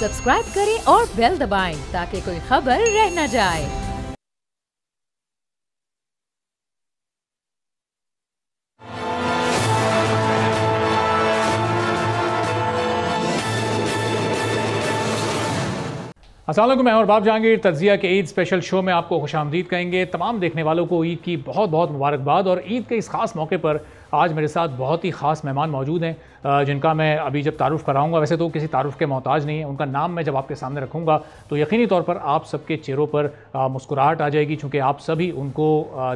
Subscribe करें और bell दबाएं ताकि कोई खबर रह न जाए। अस्सलाम वालेकुम, मैं और बाब जहांगीर तज्जिया के ईद स्पेशल शो में आपको खुशामदीद कहेंगे। तमाम देखने वालों को ईद की बहुत बहुत मुबारकबाद। और ईद के इस खास मौके पर आज मेरे साथ बहुत ही ख़ास मेहमान मौजूद हैं जिनका मैं अभी जब तारुफ़ कराऊंगा, वैसे तो किसी तारुफ़ के मोहताज नहीं है, उनका नाम मैं जब आपके सामने रखूंगा तो यकीनी तौर पर आप सबके चेहरों पर मुस्कुराहट आ जाएगी, चूँकि आप सभी उनको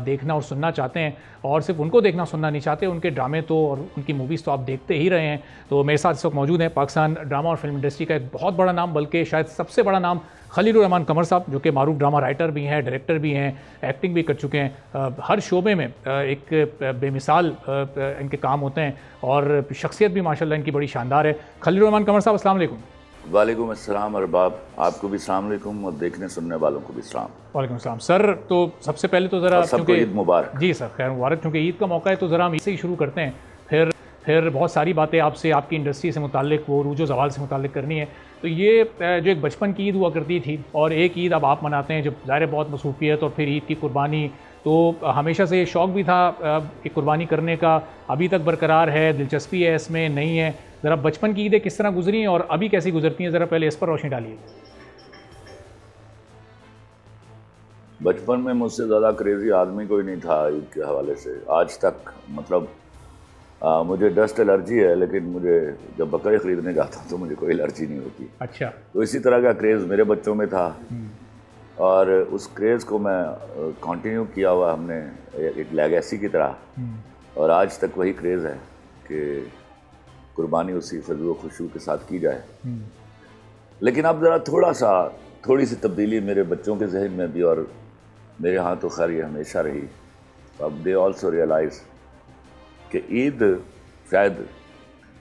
देखना और सुनना चाहते हैं। और सिर्फ उनको देखना सुनना नहीं चाहते, उनके ड्रामे तो और उनकी मूवीज़ तो आप देखते ही रहे हैं। तो मेरे साथ इस वक्त मौजूद हैं पाकिस्तान ड्रामा और फिल्म इंडस्ट्री का एक बहुत बड़ा नाम, बल्कि शायद सबसे बड़ा नाम, खलीलुर रहमान कमर साहब, जो कि मारूफ ड्रामा राइटर भी हैं, डायरेक्टर भी हैं, एक्टिंग भी कर चुके हैं। हर शोबे में एक बेमिसाल इनके काम होते हैं और शख्सियत भी माशाल्लाह इनकी बड़ी शानदार है। खलीलुर रहमान कमर साहब, अस्सलाम वालेकुम। वालेकुम अस्सलाम अरबाब, आपको भी अस्सलाम वालेकुम और देखने सुनने वालों को भी सलाम। वालेकुम अस्सलाम। सर, तो सबसे पहले तो ज़रा सबको ईद मुबारक। जी सर, खैर मुबारक। क्योंकि ईद का मौका है तो ज़रा हम इससे ही शुरू करते हैं, फिर बहुत सारी बातें आपसे आपकी इंडस्ट्री से मुताल्लिक, वो रूजो ज़वाल से मुताल्लिक करनी है। तो ये जो एक बचपन की ईद हुआ करती थी और एक ईद अब आप मनाते हैं, जब ज़ाहिर बहुत मसरूफियत और फिर ईद की कुर्बानी, तो हमेशा से ये शौक़ भी था कि कुर्बानी करने का, अभी तक बरकरार है, दिलचस्पी है इसमें, नहीं है? ज़रा बचपन की ईदें किस तरह गुजरी हैं और अभी कैसी गुजरती हैं, ज़रा पहले इस पर रोशनी डालिए। बचपन में मुझसे ज़्यादा क्रेज़ी आदमी कोई नहीं था ईद के हवाले से आज तक। मतलब मुझे डस्ट एलर्जी है, लेकिन मुझे जब बकरे ख़रीदने जाता हूँ तो मुझे कोई एलर्जी नहीं होती। अच्छा। तो इसी तरह का क्रेज़ मेरे बच्चों में था और उस क्रेज़ को मैं कंटिन्यू किया हुआ हमने एक लेगेसी की तरह। और आज तक वही क्रेज़ है कि कुर्बानी उसी फजल खुशू के साथ की जाए। लेकिन अब ज़रा थोड़ी सी तब्दीली मेरे बच्चों के जहन में भी, और मेरे यहाँ तो खैर ये हमेशा रही। अब दे ऑल्सो रियलाइज़ कि ईद शायद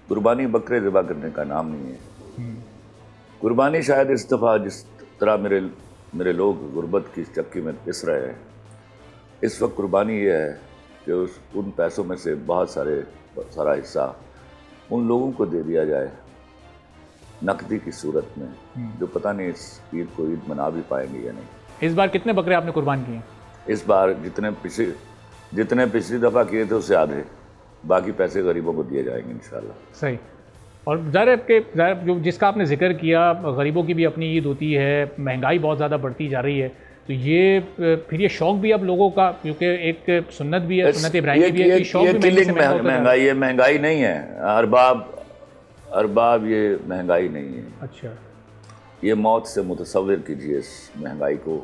कुर्बानी बकरे ज़िबा करने का नाम नहीं है। कुर्बानी शायद इस दफ़ा जिस तरह मेरे लोग गुर्बत की चक्की में पिस रहे हैं, इस वक्त कुर्बानी ये है कि उन पैसों में से बहुत सारा हिस्सा उन लोगों को दे दिया जाए नकदी की सूरत में, जो पता नहीं इस ईद को ईद मना भी पाएंगे या नहीं। इस बार कितने बकरे आपने कुर्बान किए? इस बार जितने पिछली दफ़ा किए थे उससे आधे, बाकी पैसे गरीबों को दिए जाएंगे इंशाल्लाह। सही। और ज़ाहिर जो जिसका आपने जिक्र किया, गरीबों की भी अपनी ईद होती है, महंगाई बहुत ज़्यादा बढ़ती जा रही है, तो ये फिर ये शौक़ भी अब लोगों का, क्योंकि एक सुन्नत भी है, सुन्नत इब्राहिमी भी है, शौक़ भी महंगाई है। महंगाई नहीं है अरबाब, ये महंगाई नहीं है। अच्छा। ये मौत से मुतसव्विर कीजिए इस महंगाई को,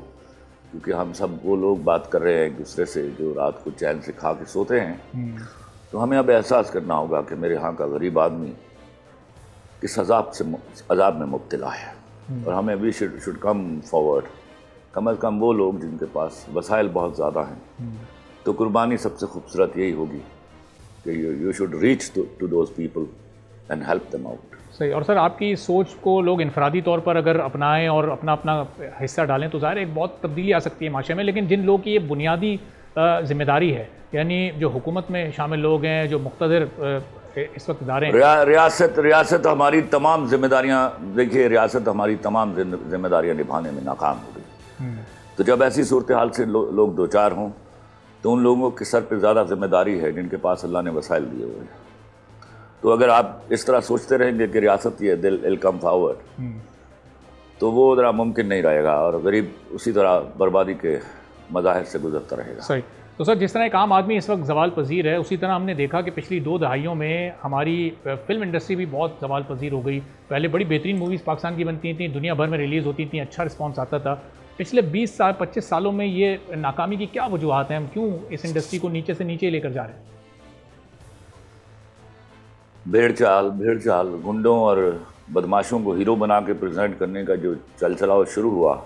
क्योंकि हम सब वो लोग बात कर रहे हैं एक दूसरे से जो रात को चैन से खा के सोते हैं। तो हमें अब एहसास करना होगा कि मेरे यहाँ का गरीब आदमी किस अजाब में मुब्तला है, और हमें वी शुड कम फॉरवर्ड। कम अज़ कम वो लोग जिनके पास वसाइल बहुत ज़्यादा हैं, तो कुर्बानी सबसे खूबसूरत यही होगी कि you should reach to those people and help them out. सही। और सर, आपकी सोच को लोग इनफरादी तौर पर अगर अपनाएं और अपना हिस्सा डालें तो ज़ाहिर एक बहुत तब्दीली आ सकती है माशरे में। लेकिन जिन लोगों की ये बुनियादी जिम्मेदारी है, यानी जो हुकूमत में शामिल लोग हैं, जो मुक़्तदिर इस वक्त इदारे हैं, रियासत हमारी तमाम जिम्मेदारियाँ, देखिए रियासत हमारी तमाम जिम्मेदारियाँ निभाने में नाकाम हो गई। तो जब ऐसी सूरत हाल से लोग दो चार हों, तो उन लोगों के सर पर ज़्यादा जिम्मेदारी है जिनके पास अल्लाह ने वसाइल दिए हुए हैं। तो अगर आप इस तरह सोचते रहेंगे कि रियासत ये दिल कम फॉरवर्ड, तो वो ज़रा मुमकिन नहीं रहेगा और गरीब उसी तरह बर्बादी के मज़ाहिर से गुजरता रहेगा। सही। तो सर, जिस तरह एक आम आदमी इस वक्त ज़वाल पजीर है, उसी तरह हमने देखा कि पिछली 2 दहाइयों में हमारी फिल्म इंडस्ट्री भी बहुत ज़वाल पजीर हो गई। पहले बड़ी बेहतरीन मूवीज़ पाकिस्तान की बनती थी, दुनिया भर में रिलीज़ होती थी, अच्छा रिस्पॉन्स आता था। पिछले 25 सालों में ये नाकामी की क्या वजूहत हैं? हम क्यों इस इंडस्ट्री को नीचे से नीचे लेकर जा रहे हैं? भेड़ चाल गुंडों और बदमाशों को हीरो बना के प्रेजेंट करने का जो चलचलाव शुरू हुआ,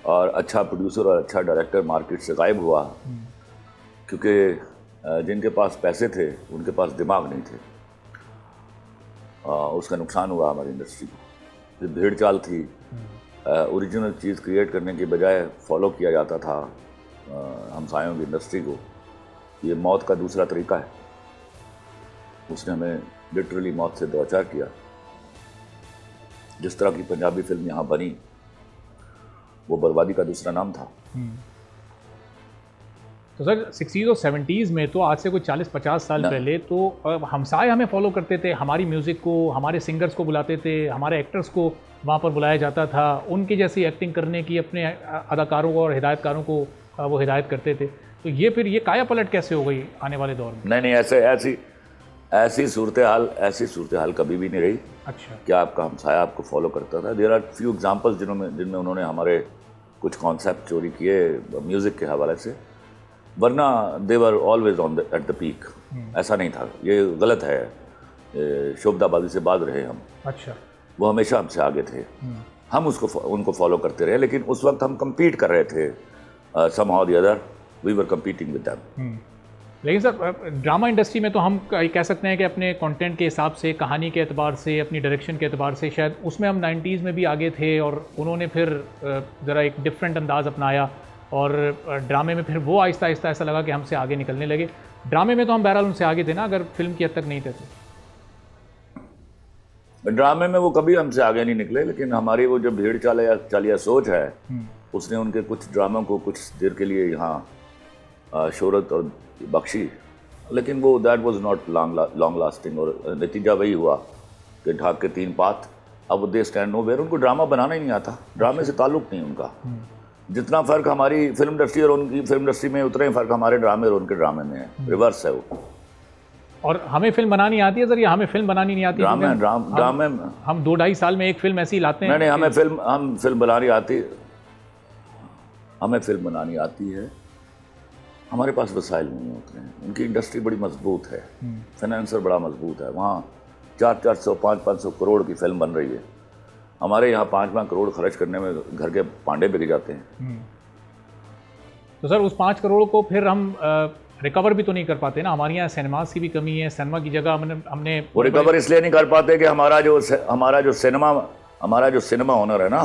और अच्छा प्रोड्यूसर और अच्छा डायरेक्टर मार्केट से गायब हुआ, क्योंकि जिनके पास पैसे थे उनके पास दिमाग नहीं थे। उसका नुकसान हुआ हमारी इंडस्ट्री को। जो भेड़ चाल थी, ओरिजिनल चीज़ क्रिएट करने के बजाय फॉलो किया जाता था हमसायों की इंडस्ट्री को। ये मौत का दूसरा तरीका है। उसने हमें लिटरली मौत से दो चार किया। जिस तरह की पंजाबी फिल्म यहाँ बनी, वो बर्बादी का दूसरा नाम था। तो सर 60s और 70s में तो आज से कोई 40-50 साल पहले तो हमसाए हमें फॉलो करते थे, हमारी म्यूज़िक को, हमारे सिंगर्स को बुलाते थे, हमारे एक्टर्स को वहाँ पर बुलाया जाता था, उनकी जैसी एक्टिंग करने की अपने अदाकारों को और हिदायतकारों को वो हिदायत करते थे। तो ये फिर ये काया पलट कैसे हो गई आने वाले दौर में? नहीं, ऐसी सूरत हाल कभी भी नहीं रही। अच्छा, क्या आपका हमसाया आपको फॉलो करता था? देयर आर फ्यू एग्जाम्पल्स जिनमें उन्होंने हमारे कुछ कॉन्सेप्ट चोरी किए म्यूज़िक के हवाले से, वरना they were always on at the peak. ऐसा नहीं था, ये गलत है, शोभदाबाजी से बाद रहे हम। अच्छा, वो हमेशा हमसे आगे थे, हम उनको फॉलो करते रहे, लेकिन उस वक्त हम कम्पीट कर रहे थे, somehow the other we were competing with them। लेकिन सर ड्रामा इंडस्ट्री में तो हम कह सकते हैं कि अपने कंटेंट के हिसाब से, कहानी के एतबार से, अपनी डायरेक्शन के एतबार से शायद उसमें हम 90s में भी आगे थे, और उन्होंने फिर ज़रा एक डिफरेंट अंदाज़ अपनाया, और ड्रामे में फिर वो आहिस्ता आहिस्ता ऐसा लगा कि हमसे आगे निकलने लगे। ड्रामे में तो हम बहरहाल उनसे आगे थे ना, अगर फिल्म की हद तक नहीं थे तो। ड्रामे में वो कभी हमसे आगे नहीं निकले, लेकिन हमारी वो जो भीड़ चालिया सोच है, उसने उनके कुछ ड्रामों को कुछ देर के लिए यहाँ शोहरत और बख्शी, लेकिन वो that was not long lasting, और नतीजा वही हुआ कि ढाक के 3 पात, अब दे स्टैंड नो वेयर। उनको ड्रामा बनाना ही नहीं आता, ड्रामे से ताल्लुक़ नहीं उनका। जितना फ़र्क हमारी फिल्म इंडस्ट्री और उनकी फिल्म इंडस्ट्री में, उतना ही फ़र्क हमारे ड्रामे और उनके ड्रामे में है, रिवर्स है वो। और हमें फिल्म बनानी आती है सर, या हमें फिल्म बनानी नहीं आती? ड्रामे हम 2-2.5 साल में एक फिल्म ऐसी लाते हैं। नहीं, हम फिल्म बनानी आती, हमें फिल्म बनानी आती है, हमारे पास वसाइल नहीं होते हैं। उनकी इंडस्ट्री बड़ी मजबूत है, फाइनेंसर बड़ा मजबूत है, वहाँ 400-400, 500-500 करोड़ की फिल्म बन रही है। हमारे यहाँ 5 करोड़ खर्च करने में घर के पांडे बिक जाते हैं। तो सर उस 5 करोड़ को फिर हम रिकवर भी तो नहीं कर पाते ना? हमारे यहाँ सिनेमास की भी कमी है, सिनेमा की जगह हमने वो रिकवर इसलिए नहीं कर पाते कि हमारा जो सिनेमा ओनर है ना,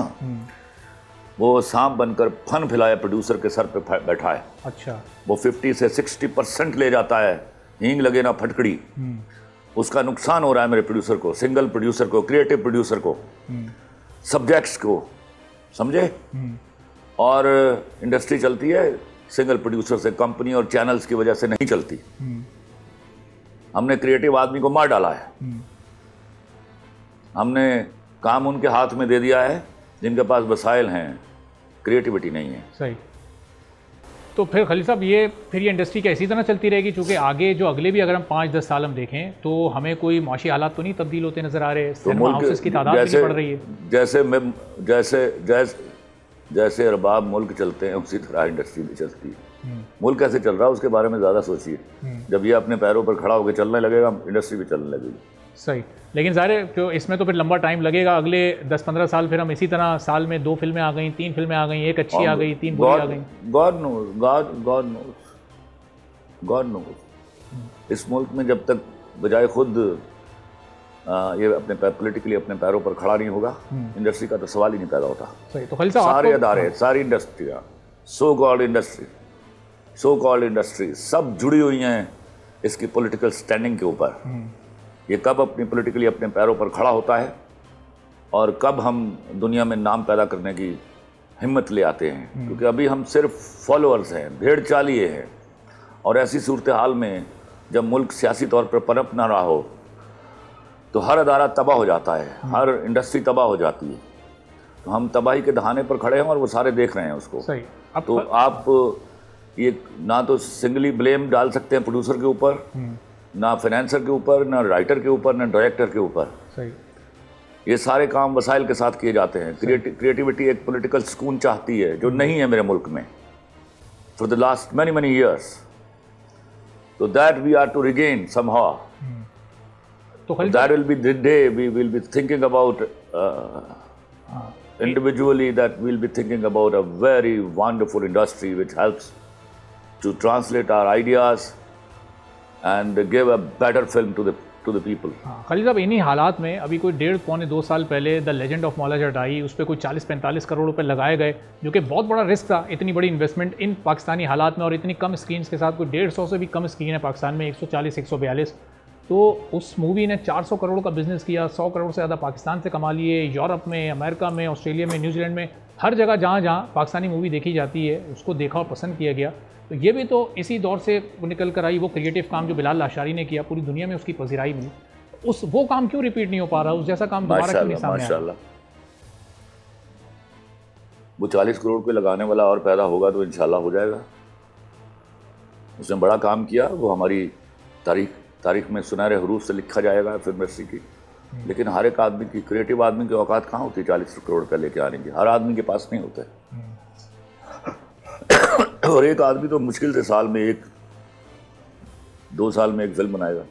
वो सांप बनकर फन फिलाया प्रोड्यूसर के सर पे बैठा है। अच्छा, वो 50 से 60% ले जाता है, हींग लगे ना फटकड़ी। उसका नुकसान हो रहा है मेरे प्रोड्यूसर को, सिंगल प्रोड्यूसर को, क्रिएटिव प्रोड्यूसर को, सब्जेक्ट्स को, समझे? और इंडस्ट्री चलती है सिंगल प्रोड्यूसर से, कंपनी और चैनल्स की वजह से नहीं चलती। हमने क्रिएटिव आदमी को मार डाला है, हमने काम उनके हाथ में दे दिया है जिनके पास वसाइल हैं, क्रिएटिविटी नहीं है। सही। तो फिर खलील साहब फिर ये इंडस्ट्री क्या इसी तरह चलती रहेगी? क्योंकि आगे जो अगले भी अगर हम 5-10 साल हम देखें तो हमें कोई माशी हालात तो नहीं तब्दील होते नजर आ रहे? सिनेमा हाउसेस की तादाद भी बढ़ रही है। जैसे अरबाब मुल्क चलते हैं उसी तरह इंडस्ट्री भी चलती है। मुल्क कैसे चल रहा है उसके बारे में ज़्यादा सोचिए। जब ये अपने पैरों पर खड़ा होकर चलने लगेगा, इंडस्ट्री भी चलने लगेगी। सही, लेकिन ज़ाहिर है जो इसमें तो फिर लंबा टाइम लगेगा। अगले 10-15 साल फिर हम इसी तरह, साल में 2 फिल्में आ गई, 3 फिल्में आ गई, एक अच्छी आ गई, 3 बुरी आ गई। God knows. इस मुल्क में जब तक बजाय खुद ये अपने पॉलिटिकली अपने पैरों पर खड़ा नहीं होगा, इंडस्ट्री का तो सवाल ही नहीं पैदा होता। सही। तो खलील साहब सारे अदारे, सारी इंडस्ट्रियाँ, सो कॉल्ड इंडस्ट्री सब जुड़ी हुई हैं इसकी पॉलिटिकल स्टैंडिंग के ऊपर। ये कब अपनी पॉलिटिकली अपने पैरों पर खड़ा होता है और कब हम दुनिया में नाम पैदा करने की हिम्मत ले आते हैं, क्योंकि अभी हम सिर्फ फॉलोअर्स हैं, भेड़ चालिए हैं। और ऐसी सूरत हाल में जब मुल्क सियासी तौर पर पनप ना रहा हो तो हर अदारा तबाह हो जाता है, हर इंडस्ट्री तबाह हो जाती है। तो हम तबाही के दहाने पर खड़े हैं और वो सारे देख रहे हैं उसको। सही। तो आप ये ना तो सिंगली ब्लेम डाल सकते हैं प्रोड्यूसर के ऊपर, ना फाइनेंसर के ऊपर, ना राइटर के ऊपर, ना डायरेक्टर के ऊपर। सही। ये सारे काम वसाइल के साथ किए जाते हैं। क्रिएटिविटी एक पॉलिटिकल सुकून चाहती है जो नहीं है मेरे मुल्क में for the last many years। तो that we are to regain somehow. तो that will be the day we will be thinking about individually, that we'll be thinking about a very wonderful industry which helps to translate our ideas and give a better film to the people। Khalil साहब, इन्हीं हालात में अभी कोई 1.5-2 साल पहले the legend of Maula Jatt आई, उस पर कोई 40-45 करोड़ रुपए लगाए गए, जो कि बहुत बड़ा रिस्क था। इतनी बड़ी इन्वेस्टमेंट इन पाकिस्तानी हालात में और इतनी कम स्क्रीन्स के साथ, कोई 150 से भी कम स्क्रीन है पाकिस्तान में, 140-142। तो उस मूवी ने 400 करोड़ का बिजनेस किया, 100 करोड़ से ज़्यादा पाकिस्तान से कमा लिए, यूरोप में, अमेरिका में, ऑस्ट्रेलिया में, न्यूजीलैंड में, हर जगह जहाँ जहाँ पाकिस्तानी मूवी देखी जाती है उसको देखा और पसंद किया गया। तो ये भी तो इसी दौर से निकल कर आई, वो क्रिएटिव काम जो बिलाल लाशारी ने किया, पूरी दुनिया में उसकी पजीराई मिली। वो काम क्यों रिपीट नहीं हो पा रहा, उस जैसा काम दोबारा क्यों नहीं सामने आ रहा? वो 40 करोड़ पे लगाने वाला और पैदा होगा तो इंशाल्लाह हो जाएगा। उसने बड़ा काम किया, वो हमारी तारीख में सुनहरे हरूफ से लिखा जाएगा फिल्म इंडस्ट्री की। लेकिन हर एक आदमी की, क्रिएटिव आदमी की औकात कहाँ होती है 40 करोड़ का लेके आने की? हर आदमी के पास नहीं होता है। और एक आदमी तो मुश्किल से साल में 1-2 साल में एक फिल्म बनाएगा।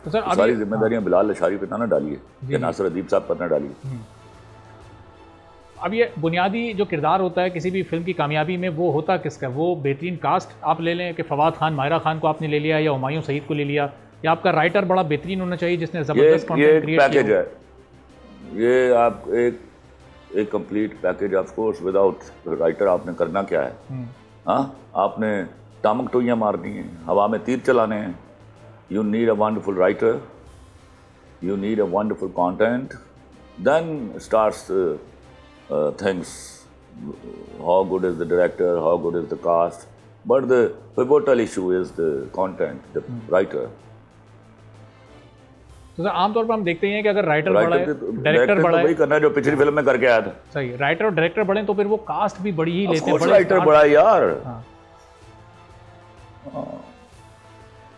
तो सर सारी जिम्मेदारियां बिलाल लाशारी पे ना डाली है, या नासिर अदीब साहब पर ना डाली है। अब ये बुनियादी जो किरदार होता है किसी भी फिल्म की कामयाबी में, वो होता किसका? वो बेहतरीन कास्ट आप ले लें कि फवाद खान, माहिरा खान को आपने ले लिया, या हुमायूं सईद को ले लिया, या आपका राइटर बड़ा बेहतरीन होना चाहिए जिसने ज़बरदस्त कंटेंट क्रिएट किया? ये पैकेज है, ये आप एक complete package. Of course without writer आपने करना क्या है? हाँ, आपने टामक टोइयाँ मारनी है, हवा में तीर चलाने हैं। You need a wonderful writer, you need a wonderful content, then starts things. How good is the director, how good is the cast, but the pivotal issue is the content, the writer. तो sir आमतौर पर हम देखते हैं कि अगर writer बड़ा है, डायरेक्टर बड़ा है, वही करना है जो पिछली फिल्म में करके आया था। सही, राइटर और डायरेक्टर बड़े तो फिर वो कास्ट भी बड़ी ही लेते हैं। राइटर बड़ा है यार,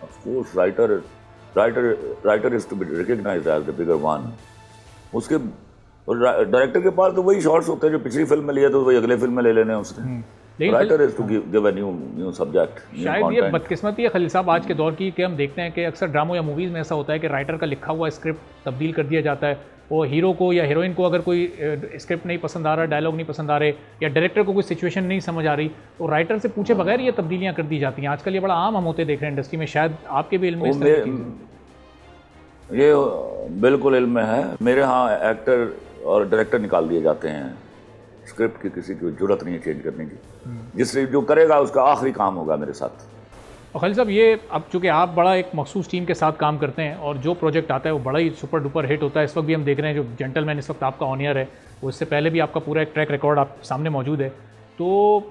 of course writer is to be recognized as the bigger one. उसके डायरेक्टर के पास तो वही शॉट्स होते हैं जो पिछली फिल्म में लिया तो वही अगले फिल्म में ले लेने उसने। Writer is to give a new subject. शायद ये बदकिस्मती है खलील साहब आज के दौर की कि हम देखते हैं कि अक्सर ड्रामों या मूवीज़ में ऐसा होता है कि राइटर का लिखा हुआ स्क्रिप्ट तब्दील कर दिया जाता है। वो हीरो को या हीरोइन को अगर कोई स्क्रिप्ट नहीं पसंद आ रहा, डायलॉग नहीं पसंद आ रहे, या डायरेक्टर को कोई सिचुएशन नहीं समझ आ रही, तो राइटर से पूछे बगैर ये तब्दीलियाँ कर दी जाती हैं। आजकल ये बड़ा आम हम होते देख रहे हैं इंडस्ट्री में, शायद आपके भी इल्म में ये बिल्कुल इल्म में है। मेरे यहाँ एक्टर और डायरेक्टर निकाल दिए जाते हैं, स्क्रिप्ट की किसी की जरूरत नहीं है चेंज करने की। जिससे जो करेगा उसका आखिरी काम होगा मेरे साथ। और खलील साहब ये अब चूँकि आप बड़ा एक मखसूस टीम के साथ काम करते हैं और जो प्रोजेक्ट आता है वो बड़ा ही सुपर डुपर हिट होता है। इस वक्त भी हम देख रहे हैं जो जेंटलमैन इस वक्त आपका ऑन एयर है, वो इससे पहले भी आपका पूरा एक ट्रैक रिकॉर्ड आप सामने मौजूद है। तो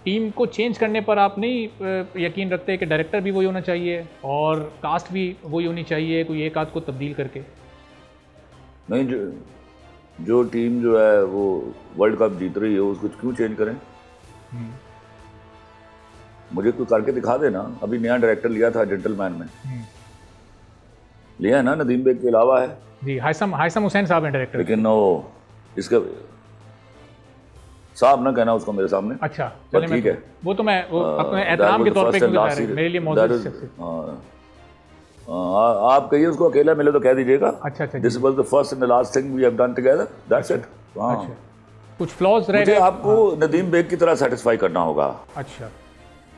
टीम को चेंज करने पर आप नहीं यकीन रखते कि डायरेक्टर भी वही होना चाहिए और कास्ट भी वही होनी चाहिए, कोई एक आध को तब्दील करके? नहीं, जो टीम जो है वो वर्ल्ड कप जीत रही है उसको क्यों चेंज करें? मुझे तो करके दिखा देना। अभी नया डायरेक्टर लिया था जेंटलमैन में, लिया है ना, नदीम बेग के अलावा है जी, हायसम हुसैन साहब हैं डायरेक्टर। लेकिन वो इसका साहब ना कहना उसको मेरे सामने। अच्छा चलिए, ठीक है, वो तो मैं अपने एहतराम के तौर पे मेरे लिए मौजूद है। आप कहिए उसको अकेला मिले तो कह दीजिएगा। अच्छा, this was the first and the last thing we have done together, that's it. कुछ फ्लॉज रह गए, आपको नदीम बेग की तरह सेटिस्फाई करना होगा। अच्छा,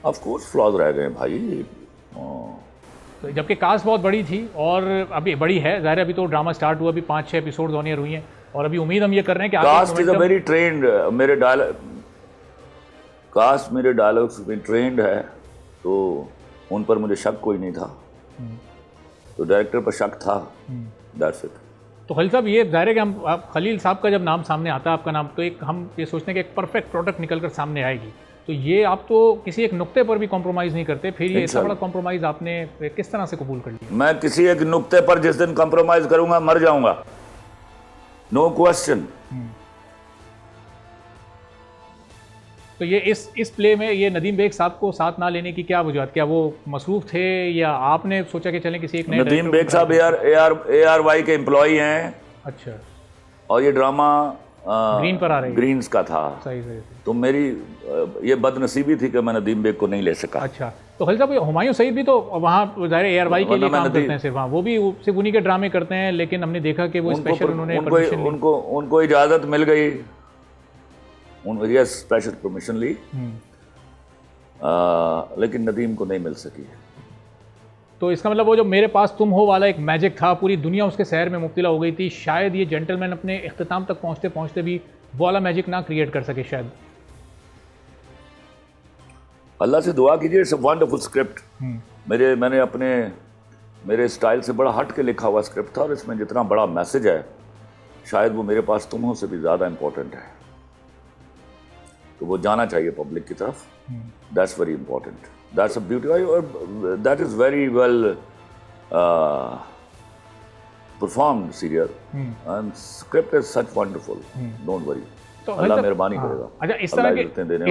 ऑफ कोर्स फ्लॉज रह गए भाई। तो जबकि कास्ट बहुत बड़ी थी और अभी बड़ी है, जाहिर है अभी तो ड्रामा स्टार्ट हुआ, अभी 5-6 एपिसोड ऑन एयर हुई हैं और अभी उम्मीद हम ये कर रहे हैं कि caste is a very trend. Caste मेरे डायलॉग्स में ट्रेंड है, तो उन पर मुझे शक कोई नहीं था, तो डायरेक्टर पर शक था, दैट्स इट। तो खलील साहब ये जाहिर है कि हम आप खलील साहब का जब नाम सामने आता है, आपका नाम, तो एक हम ये सोचते हैं कि एक परफेक्ट प्रोडक्ट निकल कर सामने आएगी। तो ये आप तो किसी एक नुक्ते पर भी कॉम्प्रोमाइज़ नहीं करते, फिर ये इतना बड़ा कॉम्प्रोमाइज़ आपने किस तरह से कबूल कर लिया? मैं किसी एक नुक्ते पर जिस दिन कॉम्प्रोमाइज़ करूंगा मर जाऊंगा, नो क्वेश्चन। तो ये इस प्ले में ये नदीम बेग साहब को साथ ना लेने की क्या वजह? क्या वो मसरूफ थे या आपने सोचा कि चलें किसी एक नए? नदीम बेग साहब ARY के एम्प्लॉई हैं। अच्छा, और ये ड्रामा ग्रीन पर आ रही है, ग्रीन्स का था। सही। तो मेरी ये बदनसीबी थी कि मैं नदीम बेग को नहीं ले सका। अच्छा, तो खलील साहब हुमायूं सईद भी तो वहाँ ज़ाहिर ARY के लिए काम करते हैं सिर्फ, वहाँ वो भी सिर्फ उन्हीं के ड्रामे करते हैं, लेकिन हमने देखा कि वो स्पेशल उनको इजाज़त मिल गई, स्पेशल परमिशन ली, लेकिन नदीम को नहीं मिल सकी। तो इसका मतलब वो जो मेरे पास तुम हो वाला एक मैजिक था, पूरी दुनिया उसके शहर में मुब्तला हो गई थी, शायद ये जेंटलमैन अपने इख्तिताम तक पहुंचते पहुंचते भी वो वाला मैजिक ना क्रिएट कर सके शायद। अल्लाह से दुआ कीजिए, इट्स अ वंडरफुल स्क्रिप्ट, मैंने अपने मेरे स्टाइल से बड़ा हट के लिखा हुआ स्क्रिप्ट था, और इसमें जितना बड़ा मैसेज है शायद वो मेरे पास तुम हो से भी ज़्यादा इम्पोर्टेंट है, तो वो जाना चाहिए पब्लिक की तरफ। That's very important, that's a beauty, that is very well performed serial and script is such wonderful, don't worry, तो अल्लाह मेहरबानी करेगा। अच्छा, इस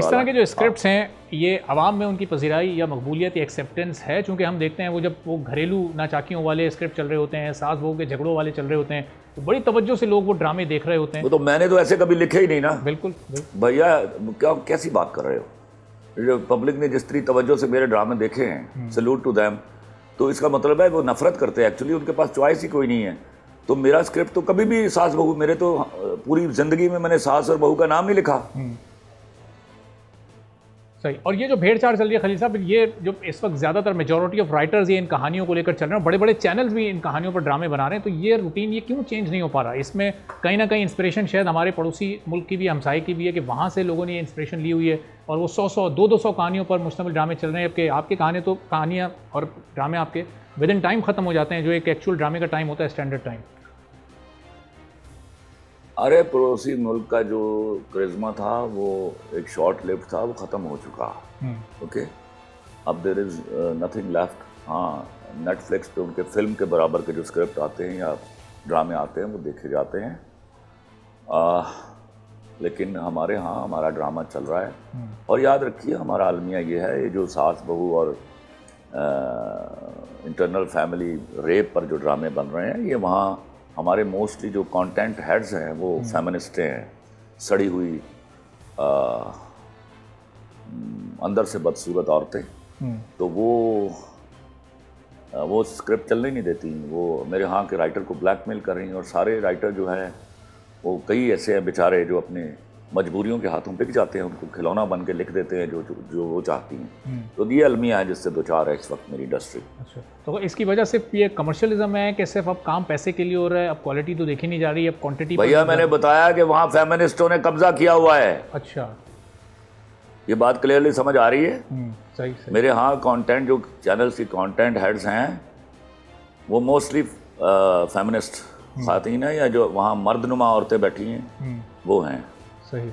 तरह के जो स्क्रिप्ट्स हैं ये आवाम में उनकी पजीराई या मकबूलियत या एक्सेप्टेंस है? चूँकि हम देखते हैं वो जब वो घरेलू नाचाकियों वाले स्क्रिप्ट चल रहे होते हैं, सास बहू के झगड़ों वाले चल रहे होते हैं, तो बड़ी तवज्जो से लोग वो ड्रामे देख रहे होते हैं। वो तो मैंने तो ऐसे कभी लिखे ही नहीं ना। बिल्कुल भैया, क्या कैसी बात कर रहे हो? जो पब्लिक ने जिस तरह तवज्जो से मेरे ड्रामे देखे हैं, सैल्यूट टू देम, तो इसका मतलब है वो नफरत करते हैं, एक्चुअली उनके पास चॉइस ही कोई नहीं है। तो मेरा स्क्रिप्ट तो कभी भी सास बहू, मेरे तो पूरी जिंदगी में मैंने सास और बहू का नाम नहीं लिखा। सही। और ये जो भेड़चाल चल रही है खलील साहब, ये जो इस वक्त ज़्यादातर मेजॉरिटी ऑफ राइटर्स ये इन कहानियों को लेकर चल रहे हैं, बड़े बड़े चैनल्स भी इन कहानियों पर ड्रामे बना रहे हैं, तो ये रूटीन ये क्यों चेंज नहीं हो पा रहा? इसमें कहीं ना कहीं इंस्पिरेशन शायद हमारे पड़ोसी मुल्क की भी, हमसाये की भी है, कि वहाँ से लोगों ने ये इंस्पिरेशन ली हुई है और वो 100-100, 200-200 कहानियों पर मुश्तमिल ड्रामे चल रहे हैं। जबकि आपके कहानियाँ और ड्रामे आपके विद इन टाइम ख़त्म हो जाते हैं, जो एक एक्चुअल ड्रामे का टाइम होता है, स्टैंडर्ड टाइम। अरे पड़ोसी मुल्क का जो करिश्मा था वो एक शॉर्ट लिव्ड था, वो ख़त्म हो चुका। ओके, अब देयर इज़ नथिंग लेफ्ट। हाँ, नेटफ्लिक्स पे उनके फिल्म के बराबर के जो स्क्रिप्ट आते हैं या ड्रामे आते हैं वो देखे जाते हैं, लेकिन हमारे यहाँ हमारा ड्रामा चल रहा है। और याद रखिए, हमारा अलमिया ये है, ये जो सास बहू और इंटरनल फैमिली रेप पर जो ड्रामे बन रहे हैं, ये वहाँ हमारे मोस्टली जो कंटेंट हेड्स हैं वो फेमिनिस्ट हैं, सड़ी हुई अंदर से बदसूरत औरतें। तो वो स्क्रिप्ट चलने नहीं देती, वो मेरे यहाँ के राइटर को ब्लैकमेल कर रही हैं। और सारे राइटर जो हैं वो कई ऐसे हैं बेचारे जो अपने मजबूरियों के हाथों बिक जाते हैं, उनको खिलौना बन के लिख देते हैं जो वो चाहती हैं। तो ये अलमिया है जिससे दो चार है इस वक्त मेरी इंडस्ट्री। अच्छा, तो इसकी वजह से ये कमर्शियलिज्म है कि सिर्फ अब काम पैसे के लिए हो रहा है, अब क्वालिटी तो देखी नहीं जा रही है, अब क्वांटिटी? भैया, मैंने बताया कि वहाँ फेमिनिस्टों ने कब्जा किया हुआ है। अच्छा, ये बात क्लियरली समझ आ रही है? सही। मेरे यहाँ कंटेंट जो चैनल्स की कंटेंट हेड्स हैं वो मोस्टली फेमिनिस्ट खातीन है, या जो वहाँ मर्दनुमा औरतें बैठी हैं वो हैं। सही।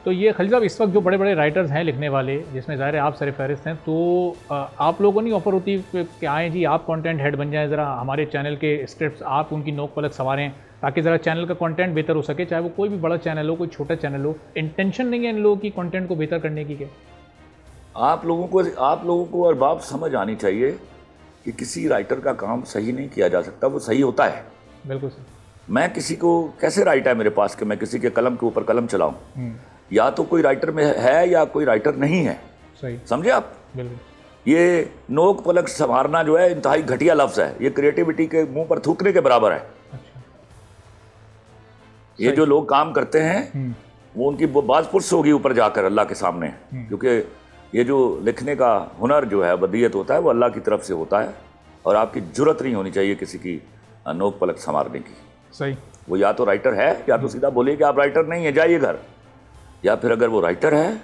तो ये खलील साहब, इस वक्त जो बड़े बड़े राइटर्स हैं लिखने वाले, जिसमें ज़ाहिर है आप सर फहरिस्त हैं, तो आप लोगों नहीं ऑफर होती कि आएँ जी आप कंटेंट हेड बन जाएं, ज़रा हमारे चैनल के स्क्रिप्ट्स आप उनकी नोक पलक संवारें, ताकि ज़रा चैनल का कंटेंट बेहतर हो सके, चाहे वो कोई भी बड़ा चैनल हो, कोई छोटा चैनल हो? इंटेंशन नहीं है इन लोगों की कंटेंट को बेहतर करने की? क्या आप लोगों को और बात समझ आनी चाहिए कि किसी राइटर का काम सही नहीं किया जा सकता, वो सही होता है। बिल्कुल सही। मैं किसी को कैसे राइट है मेरे पास कि मैं किसी के कलम के ऊपर कलम चलाऊं? या तो कोई राइटर में है या कोई राइटर नहीं है। सही, समझे आप? बिल्कुल। ये नोक पलक संवारना जो है इंतहाई घटिया लफ्ज़ है, ये क्रिएटिविटी के मुंह पर थूकने के बराबर है। अच्छा। ये जो लोग काम करते हैं वो उनकी बाजपुरस होगी ऊपर जाकर अल्लाह के सामने, क्योंकि ये जो लिखने का हुनर जो है, बदियत होता है, वो अल्लाह की तरफ से होता है, और आपकी जुर्रत नहीं होनी चाहिए किसी की नोक पलक संवारने की। सही। वो या तो राइटर है या तो सीधा बोलिए कि आप राइटर नहीं है, जाइए घर। या फिर अगर वो राइटर है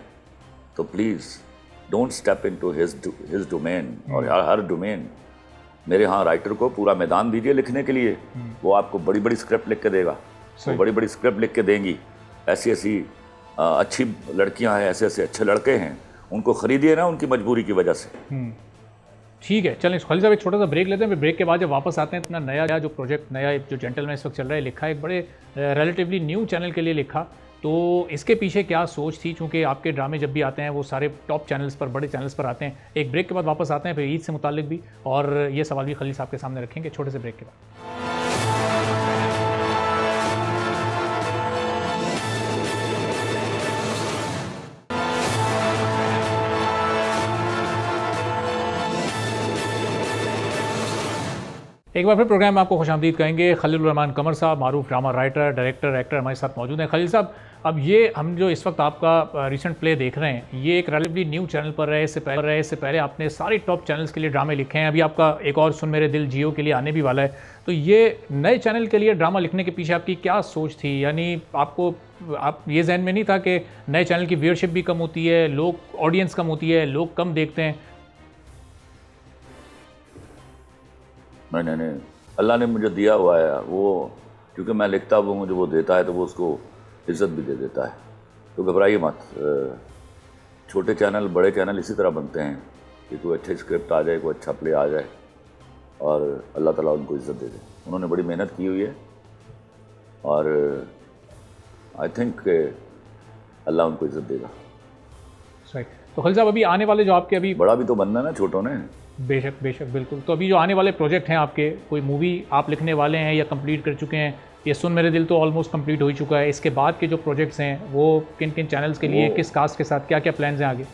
तो please don't step into his domain और हर डोमेन। मेरे यहाँ राइटर को पूरा मैदान दीजिए लिखने के लिए, वो आपको बड़ी बड़ी स्क्रिप्ट लिख के देगा, वो बड़ी बड़ी स्क्रिप्ट लिख के देंगी। ऐसी ऐसी अच्छी लड़कियाँ हैं, ऐसे ऐसे अच्छे लड़के हैं, उनको खरीदिए ना उनकी मजबूरी की वजह से। ठीक है, चलें खलील साहब एक छोटा सा ब्रेक लेते हैं, फिर ब्रेक के बाद जब वापस आते हैं अपना नया जो प्रोजेक्ट, नया जो जेंटलमैन इस वक्त चल रहा है, लिखा है एक बड़े रिलेटिवली न्यू चैनल के लिए लिखा, तो इसके पीछे क्या सोच थी? चूँकि आपके ड्रामे जब भी आते हैं वो सारे टॉप चैनल्स पर, बड़े चैनल्स पर आते हैं। एक ब्रेक के बाद वापस आते हैं, फिर ईद से मुतालिक भी और ये सवाल भी खलील साहब के सामने रखेंगे, छोटे से ब्रेक के बाद। एक बार फिर प्रोग्राम में आपको खुशामदीद कहेंगे। खलील रहमान कमर साहब, मारूफ ड्रामा राइटर, डायरेक्टर, एक्टर हमारे साथ मौजूद हैं। खलील साहब, अब ये हम जो इस वक्त आपका रिसेंट प्ले देख रहे हैं, ये एक रिलेटिवली न्यू चैनल पर रहे। इससे पहले आपने सारे टॉप चैनल्स के लिए ड्रामे लिखे हैं, अभी आपका एक और सुन मेरे दिल जियो के लिए आने भी वाला है। तो ये नए चैनल के लिए ड्रामा लिखने के पीछे आपकी क्या सोच थी? यानी आप ये जहन में नहीं था कि नए चैनल की व्यूअरशिप भी कम होती है, लोग ऑडियंस कम होती है, लोग कम देखते हैं? मैंने अल्लाह ने मुझे दिया हुआ है वो, क्योंकि मैं लिखता वो मुझे वो देता है तो वो उसको इज़्ज़त भी दे देता है। तो घबराइए मत, छोटे चैनल बड़े चैनल इसी तरह बनते हैं कि कोई अच्छी स्क्रिप्ट आ जाए, कोई अच्छा प्ले आ जाए और अल्लाह ताला उनको इज़्ज़त दे दे। उन्होंने बड़ी मेहनत की हुई है और आई थिंक अल्लाह उनको इज़्ज़त देगा। सही। तो खलील साहब, अभी आने वाले जो आपके अभी बड़ा भी तो बनना है ना छोटों ने। बेशक बेशक, बिल्कुल। तो अभी जो आने वाले प्रोजेक्ट हैं आपके, कोई मूवी आप लिखने वाले हैं या कंप्लीट कर चुके हैं? ये सुन मेरे दिल तो ऑलमोस्ट कंप्लीट हो ही चुका है। इसके बाद के जो प्रोजेक्ट्स हैं वो किन किन चैनल्स के लिए, किस कास्ट के साथ, क्या क्या प्लान्स हैं आगे?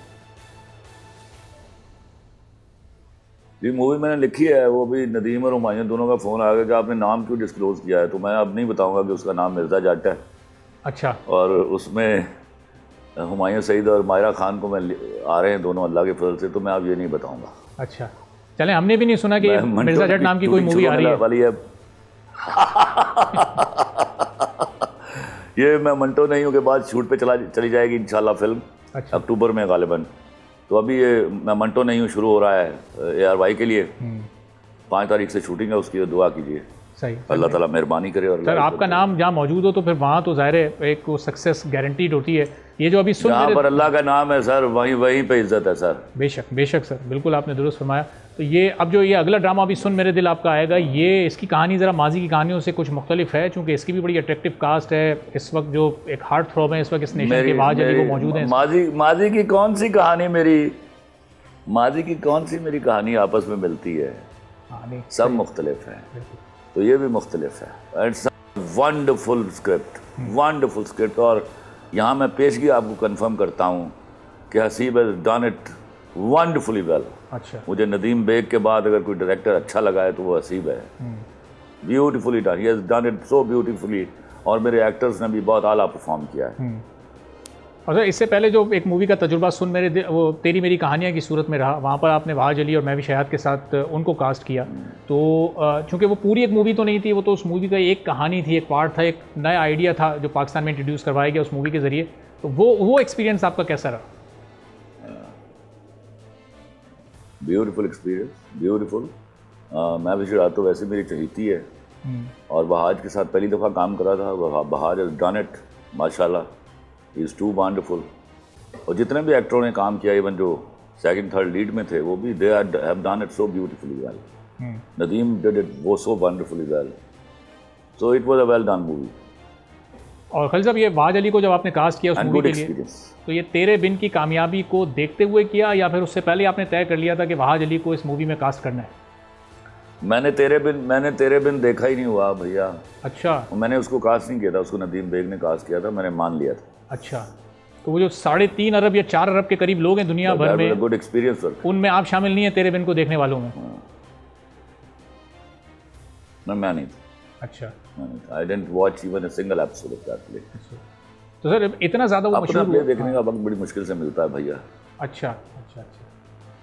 जी मूवी मैंने लिखी है, वो भी नदीम और हुमायूं दोनों का फ़ोन आ गया कि आपने नाम क्यों डिस्क्लोज़ किया है, तो मैं अब नहीं बताऊंगा कि उसका नाम मिर्ज़ा जट है। अच्छा। और उसमें हुमायूं सईद और मायरा खान को मैं आ रहे हैं दोनों अल्लाह के फजल से, तो मैं अब ये नहीं बताऊंगा। अच्छा, चलें, हमने भी नहीं सुना कि मिर्ज़ा जट नाम की कोई मूवी आ रही है। ये मैं मंटो नहीं हूँ के बाद शूट पे चली जाएगी इंशाल्लाह फिल्म। अच्छा। अक्टूबर में गालिबन। तो अभी ये मैं मंटो नहीं हूँ शुरू हो रहा है ARY के लिए। 5 तारीख से शूटिंग है उसकी, दुआ कीजिए। सही। अल्लाह ताला मेहरबानी करे। और सर आपका नाम जहाँ मौजूद हो तो फिर वहाँ तो ज़ाहिर है एक वो सक्सेस गारंटीड होती है। ये जो अभी सुन, जहाँ पर अल्लाह का नाम है सर वहीं पे इज्जत है सर। बेशक बेशक सर, बिल्कुल आपने दुरुस्त फरमाया। तो ये अब जो ये अगला ड्रामा अभी सुन मेरे दिल आपका आएगा, ये इसकी कहानी ज़रा माजी की कहानियों से कुछ मुख्तलिफ है, चूँकि इसकी भी बड़ी अट्रैक्टिव कास्ट है। इस वक्त जो एक हार्ट थ्रॉब है इस वक्त इस नेशन के बाद वो मौजूद है। माजी की कौन सी कहानी मेरी कहानी आपस में मिलती है? सब मुख्तलिफ है, तो ये भी मुख्तलिफ है। It's wonderful script. और यहाँ मैं पेशगी आपको कंफर्म करता हूँ कि Haseeb has done it wonderfully well. अच्छा। मुझे नदीम बेग के बाद अगर कोई डायरेक्टर अच्छा लगा है तो वो हसीब है। Beautifully done, he has done it so beautifully. और मेरे एक्टर्स ने भी बहुत आला परफॉर्म किया है। और सर इससे पहले जो एक मूवी का तजुर्बा सुन मेरे दिल, वो तेरी मेरी कहानियाँ की सूरत में रहा, वहाँ पर आपने वहाज अली और महवी शहाद के साथ उनको कास्ट किया। तो चूँकि वो पूरी एक मूवी तो नहीं थी, वो तो उस मूवी का एक कहानी थी, एक पार्ट था, एक नया आइडिया था जो पाकिस्तान में इंट्रोड्यूस करवाया गया उस मूवी के ज़रिए। तो वो एक्सपीरियंस आपका कैसा रहा? Beautiful experience, beautiful. Mahvi Shahad तो वैसे मेरी चहेती है और बहाज के साथ पहली दफ़ा काम करा था। बहाज हैज़ डन इट माशाल्लाह, ही इज़ टू वंडरफुल। और जितने भी एक्टरों ने काम किया, इवन जो सेकंड थर्ड लीड में थे, वो भी they have done it so beautifully well. Nadeem did it वो so wonderfully well, so it was a well done movie. और खलील साहब, ये वहाज अली को जब आपने कास्ट किया उस मूवी के लिए, तो ये तेरे बिन की कामयाबी को देखते हुए किया या फिर उससे पहले आपने तय कर लिया था कि वहाज अली को इस मूवी में कास्ट करना है? मैंने तेरे बिन देखा ही नहीं हुआ भैया। अच्छा। मैंने उसको कास्ट नहीं किया था, उसको नदीम बेग ने कास्ट किया था, मैंने मान लिया था। अच्छा। तो वो जो 3.5 अरब या 4 अरब के करीब लोग हैं दुनिया भर में, गुड एक्सपीरियंस, उनमें आप शामिल नहीं है तेरे बिन को देखने वालों में? मैं नहीं था। अच्छा। I didn't watch even a single episode of that play. तो सर इतना ज़्यादा वो अपना प्ले देखने का वक्त बड़ी मुश्किल से मिलता है भैया। अच्छा अच्छा अच्छा।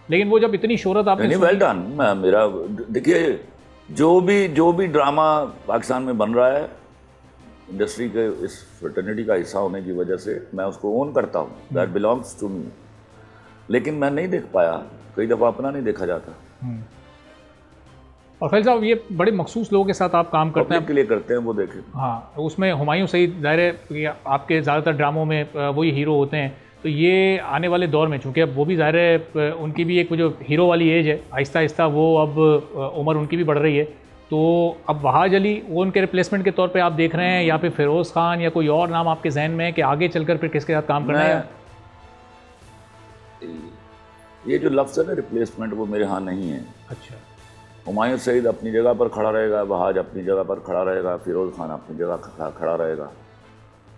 लेकिन वो जब इतनी शोहरत आपने नहीं, वेल डन। मेरा देखिए, जो भी ड्रामा पाकिस्तान में बन रहा है, इंडस्ट्री के इस फ्रेटर्निटी का हिस्सा होने की वजह से मैं उसको ओन करता हूँ, दैट बिलोंग्स टू मी। लेकिन मैं नहीं देख पाया, कई दफ़ा अपना नहीं देखा जाता। और खलील साहब, ये बड़े मखसूस लोगों के साथ आप काम करते हैं, के लिए करते हैं, वो देखें। हाँ, उसमें हुमायूं सईद ज़ाहिर है आपके ज़्यादातर ड्रामों में वही हीरो होते हैं। तो ये आने वाले दौर में, चूँकि अब वो भी ज़ाहिर है उनकी भी एक जो हीरो वाली एज है, आहिस्ता आहिस्ता वो अब उम्र उनकी भी बढ़ रही है, तो अब वहाज अली वो उनके रिप्लेसमेंट के तौर पे आप देख रहे हैं या फिर फिरोज़ खान या कोई और नाम आपके जहन में है कि आगे चलकर फिर किसके साथ काम करना है? ये जो लफ्ज़ है ना रिप्लेसमेंट, वो मेरे यहाँ नहीं है। अच्छा। हुमायूं सईद अपनी जगह पर खड़ा रहेगा, वहाज अपनी जगह पर खड़ा रहेगा, फिरोज़ खान अपनी जगह खड़ा रहेगा।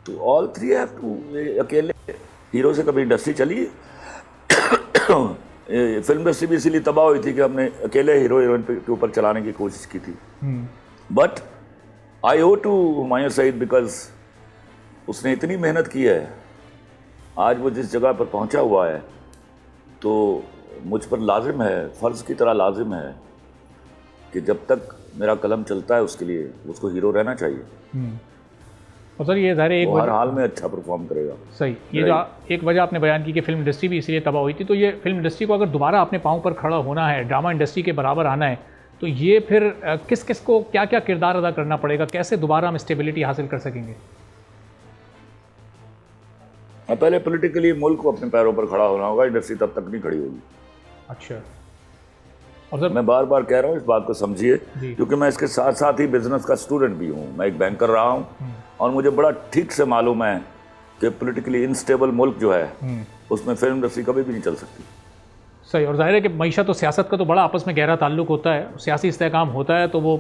तो ऑल थ्री हैव टू। अकेले हीरो से कभी इंडस्ट्री चली फिल्म इंडस्ट्री भी इसीलिए तबाह हुई थी कि हमने अकेले हीरो हीरोइन के ऊपर चलाने की कोशिश की थी। But I owe to Humayun Saeed because उसने इतनी मेहनत की है, आज वो जिस जगह पर पहुंचा हुआ है, तो मुझ पर लाजिम है, फ़र्ज़ की तरह लाजिम है कि जब तक मेरा कलम चलता है उसके लिए उसको हीरो रहना चाहिए। और सर ये ज़ाहिर एक हर हाल में अच्छा परफॉर्म करेगा। सही। ये जो एक वजह आपने बयान की कि फिल्म इंडस्ट्री भी इसीलिए तबाह हुई थी, तो ये फिल्म इंडस्ट्री को अगर दोबारा अपने पाँव पर खड़ा होना है, ड्रामा इंडस्ट्री के बराबर आना है, तो ये फिर किस किस को क्या क्या किरदार अदा करना पड़ेगा, कैसे दोबारा हम स्टेबिलिटी हासिल कर सकेंगे? पहले पॉलिटिकली मुल्क को अपने पैरों पर खड़ा होना होगा, इंडस्ट्री तब तक नहीं खड़ी होगी। अच्छा। और सर मैं बार बार कह रहा हूँ इस बात को समझिए, क्योंकि मैं इसके साथ साथ ही बिजनेस का स्टूडेंट भी हूँ। मैं एक बैंकर रहा हूँ और मुझे बड़ा ठीक से मालूम है कि पॉलिटिकली इनस्टेबल मुल्क जो है उसमें फिल्म इंडस्ट्री कभी भी नहीं चल सकती। सही। और जाहिर है कि मईशत और सियासत का तो बड़ा आपस में गहरा ताल्लुक होता है, सियासी इस्तेहकाम होता है तो वो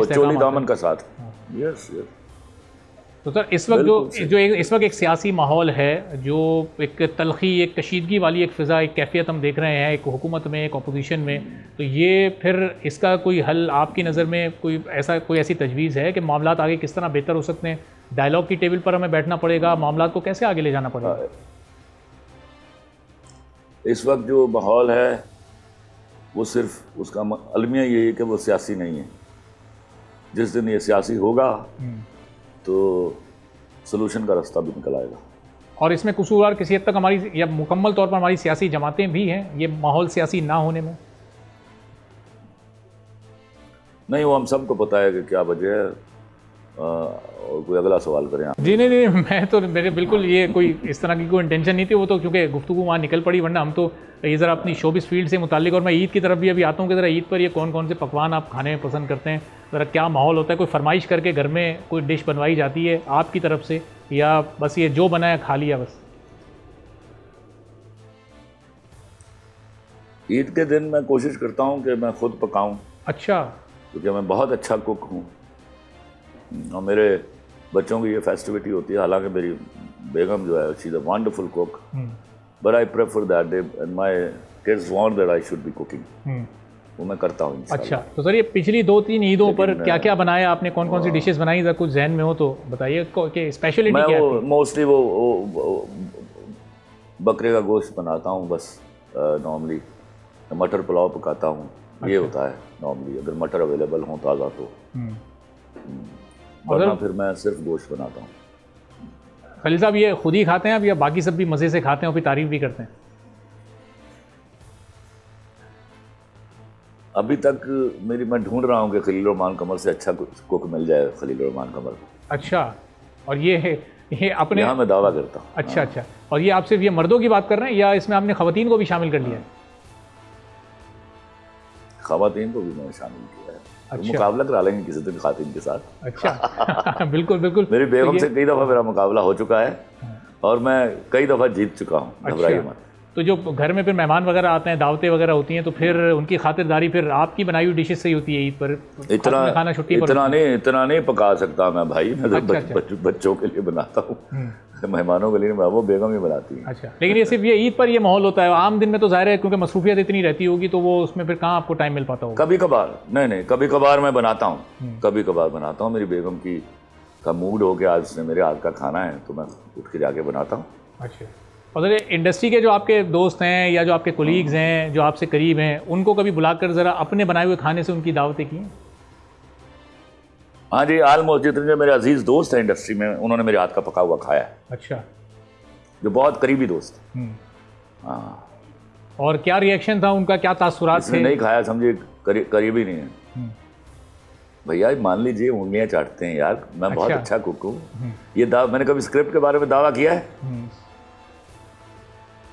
चोली दामन का साथ। Yes yes. तो सर इस वक्त इस वक्त एक सियासी माहौल है, जो एक तलखी, एक कशीदगी वाली एक फ़िज़ा, एक कैफियत हम देख रहे हैं, एक हुकूमत में, एक अपोजिशन में। तो ये फिर इसका कोई हल आपकी नज़र में कोई ऐसी तजवीज़ है कि मामलात आगे किस तरह बेहतर हो सकते हैं? डायलॉग की टेबल पर हमें बैठना पड़ेगा, मामलात को कैसे आगे ले जाना पड़ेगा? इस वक्त जो माहौल है वो सिर्फ उसका अलमिया ये है कि वो सियासी नहीं है। जिस दिन ये सियासी होगा तो सलूशन का रास्ता भी निकल आएगा। और इसमें कसूरवार किसी हद तक हमारी या मुकम्मल तौर पर हमारी सियासी जमातें भी हैं ये माहौल सियासी ना होने में? नहीं, वो हम सबको पता है कि क्या वजह है। और कोई अगला सवाल करें आप। जी नहीं, मैं तो मेरे बिल्कुल ये कोई इस तरह की कोई इंटेंशन नहीं थी। वो तो क्योंकि गुफ्तगू वहाँ निकल पड़ी, वरना हम तो ये ज़रा अपनी शोबिस फील्ड से मुतालिक, और मैं ईद की तरफ भी अभी आता हूँ कि ज़रा ईद पर ये कौन कौन से पकवान आप खाने में पसंद करते हैं, ज़रा क्या माहौल होता है? कोई फरमाइश करके घर में कोई डिश बनवाई जाती है आपकी तरफ से, या बस ये जो बनाया खा लिया बस? ईद के दिन मैं कोशिश करता हूँ कि मैं खुद पकाऊँ। अच्छा। क्योंकि मैं बहुत अच्छा कुक हूँ और मेरे बच्चों की ये फेस्टिविटी होती है। हालांकि मेरी बेगम जो है she is a wonderful cook, but I prefer that day and my kids want that I should be cooking. वो मैं करता हूँ। अच्छा। तो सर ये पिछली 2-3 ईदों पर क्या क्या बनाया आपने, कौन कौन सी डिशेस बनाई, जरा कुछ जहन में हो तो बताइए कि स्पेशलिटी क्या है? मोस्टली वो बकरे का गोश्त बनाता हूँ बस। नॉर्मली मटर पुलाव पकाता हूँ। ये होता है नॉर्मली, अगर मटर अवेलेबल हो ताज़ा तो। वरना फिर मैं सिर्फ गोश्त बनाता हूँ। खलील साहब ये खुद ही खाते हैं आप या बाकी सब भी मज़े से खाते हैं और फिर तारीफ भी करते हैं? अभी तक मैं ढूंढ रहा हूँ कि खलील रहमान कमर से अच्छा कुक मिल जाए खलील रहमान कमर को। अच्छा। और ये अपने यहाँ मैं दावा करता हूँ। अच्छा। अच्छा। और ये आप सिर्फ ये मर्दों की बात कर रहे हैं या इसमें आपने ख़वातीन को भी शामिल कर लिया है? ख़वातीन को भी मैंने शामिल किया है। अच्छा। मुकाबला करा लेंगे किसी दिन ख़वातीन के साथ। अच्छा। बिल्कुल बिल्कुल। मेरी बेगम से कई दफ़ा मेरा मुकाबला हो चुका है और मैं कई दफ़ा जीत चुका हूँ। घबराइए मत। तो जो घर में फिर मेहमान वगैरह आते हैं, दावतें वगैरह होती हैं, तो फिर उनकी खातिरदारी फिर आपकी बनाई हुई डिशेस से ही होती है ईद पर? इतना छुट्टी इतना नहीं पका सकता मैं भाई। मैं बच्चों के लिए बनाता हूँ, मेहमानों के लिए वो बेगम ही बनाती है। अच्छा। लेकिन ये सिर्फ ये ईद पर ये माहौल होता है, आम दिन में तो ज़ाहिर है क्योंकि मसरूफियत इतनी रहती होगी तो वो उसमें फिर कहाँ आपको टाइम मिल पाता होगा? कभी कभार। नहीं, कभी कभार मैं बनाता हूँ, कभी कभार बनाता हूँ। मेरी बेगम का मूड हो गया आज उसने मेरे हाथ का खाना है तो मैं उठ के जाके बनाता हूँ। अच्छा। और इंडस्ट्री के जो आपके दोस्त हैं या जो आपके कोलीग्स हैं जो आपसे करीब हैं, उनको कभी बुलाकर ज़रा अपने बनाए हुए खाने से उनकी दावतें की? हाँ जी, ऑलमोस्ट जितने मेरे अजीज़ दोस्त हैं इंडस्ट्री में उन्होंने मेरे हाथ का पका हुआ खाया है। अच्छा। जो बहुत करीबी दोस्त। हाँ। और क्या रिएक्शन था उनका, क्या तासुरात थे? नहीं खाया समझिए करीबी नहीं है भैया। मान लीजिए उंगलियां चाटते हैं यार, मैं बहुत अच्छा कुक हूँ। ये मैंने कभी स्क्रिप्ट के बारे में दावा किया है?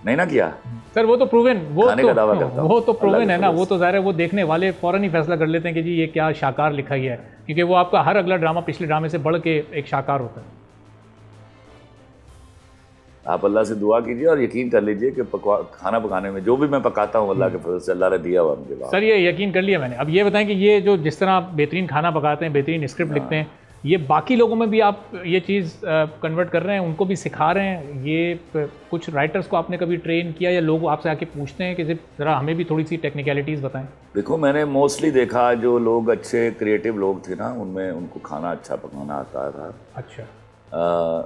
नहीं ना किया सर। वो तो प्रूवन, वो तो प्रूवन है ना। वो तो ज़ाहिर है वो देखने वाले फ़ौरन ही फैसला कर लेते हैं कि जी ये क्या शाकार लिखा ही है, क्योंकि वो आपका हर अगला ड्रामा पिछले ड्रामे से बढ़ के एक शाकार होता है। आप अल्लाह से दुआ कीजिए और यकीन कर लीजिए कि खाना पकाने में जो भी मैं पकाता हूँ अल्लाह के फजल से अल्लाह ने दिया हुआ मुझे। सर ये यकीन कर लिया मैंने। अब ये बताएं कि ये जो जिस तरह आप बेहतरीन खाना पकाते हैं, बेहतरीन स्क्रिप्ट लिखते हैं, ये बाकी लोगों में भी आप ये चीज़ कन्वर्ट कर रहे हैं, उनको भी सिखा रहे हैं? ये कुछ राइटर्स को आपने कभी ट्रेन किया या लोग आपसे आके पूछते हैं कि ज़रा हमें भी थोड़ी सी टेक्निकलिटीज़ बताएं? देखो मैंने मोस्टली देखा जो लोग अच्छे क्रिएटिव लोग थे ना, उनमें उनको खाना अच्छा पकाना आता था। अच्छा।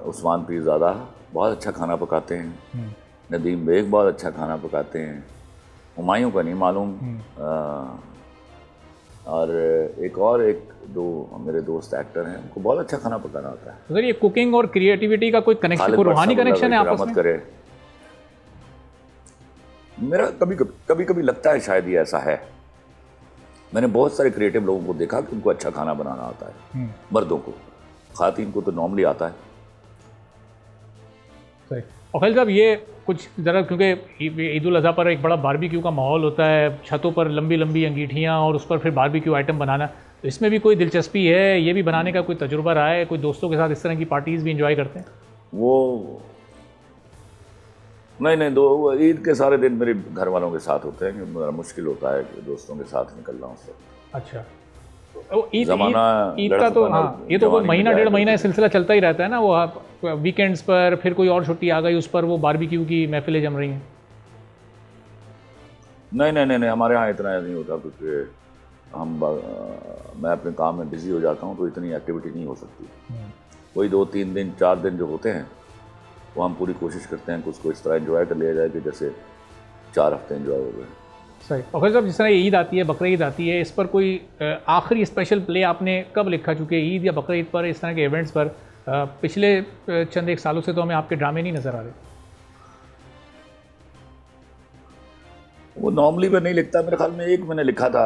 उस्मान पीरज़ादा बहुत अच्छा खाना पकाते हैं। नदीम बेग बहुत अच्छा खाना पकाते हैं। हुमायूं का नहीं मालूम। और एक दो मेरे दोस्त एक्टर हैं, उनको बहुत अच्छा खाना पकाना आता है। सर ये कुकिंग और क्रिएटिविटी का कोई कनेक्शन, कोई रूहानी कनेक्शन है आपस में? करे मेरा कभी कभी लगता है शायद ये ऐसा है मैंने बहुत सारे क्रिएटिव लोगों को देखा कि उनको अच्छा खाना बनाना आता है, मर्दों को, खातिन को तो नॉर्मली आता है। सही। और खैर साहब ये कुछ ज़रा, क्योंकि ईद उल अज़हा पर एक बड़ा बारबेक्यू का माहौल होता है, छतों पर लंबी लंबी अंगीठियाँ और उस पर फिर बारबेक्यू आइटम बनाना, तो इसमें भी कोई दिलचस्पी है? ये भी बनाने का कोई तजुर्बा रहा है? कोई दोस्तों के साथ इस तरह की पार्टीज़ भी इंजॉय करते हैं? वो नहीं, दो ईद के सारे दिन मेरे घर वालों के साथ होते हैं, कि बड़ा मुश्किल होता है कि दोस्तों के साथ निकलना उससे। अच्छा, तो ईद ईद का तो हाँ, ये तो कोई महीना डेढ़ महीना सिलसिला चलता ही रहता है ना, वो आप वीकेंड्स पर फिर कोई और छुट्टी आ गई उस पर वो बारबेक्यू की महफिलें जम रही हैं। नहीं, हमारे यहाँ इतना नहीं होता, क्योंकि मैं अपने काम में बिजी हो जाता हूँ, तो इतनी एक्टिविटी नहीं हो सकती। वही 2-3 दिन 4 दिन जो होते हैं वो हम पूरी कोशिश करते हैं कि उसको इस तरह एंजॉय कर लिया जाए कि जैसे 4 हफ्ते एंजॉय हो गए। सही। और फिर जब जिस तरह ईद आती है, बकरा ईद आती है, इस पर कोई आखिरी स्पेशल प्ले आपने कब लिखा? चूँकि ईद या बकरा ईद पर इस तरह के इवेंट्स पर पिछले चंद एक सालों से तो हमें आपके ड्रामे नहीं नज़र आ रहे। वो नॉर्मली मैं नहीं लिखता, मेरे ख्याल में एक मैंने लिखा था,